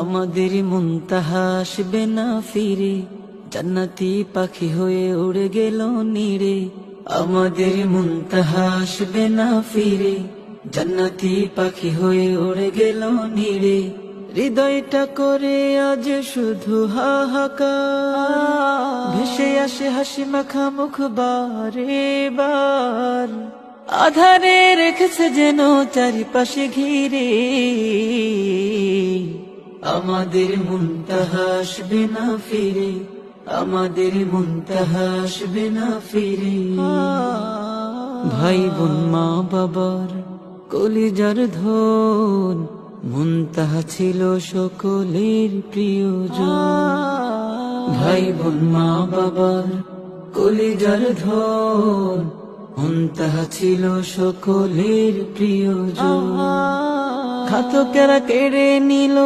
আমাদের মুনতাহা আসবে না ফিরে, জান্নাতি পাখি হয়ে উড়ে গেল নীড়ে। আমাদের মুনতাহা আসবে না ফিরে, জান্নাতি পাখি হয়ে উড়ে গেল নীড়ে। হৃদয়টা করে আজ শুধু হাহাকার, ভেসে আসে হাসি মাখা মুখ বারে বার। আধারে রেখেছে যেন চারিপাশে ঘিরে, আমাদের মুনতাহা আসবে না ফিরে, আমাদের মুনতাহা আসবে না ফিরে। ভাই বোন মা বাবার কলিজার ধন, মুনতাহা ছিল সকলের প্রিয়জন। ভাই বোন মা বাবার কলিজার ধন, মুনতাহা ছিল সকলের প্রিয়জন। ঘাতকেরা কেড়ে নিল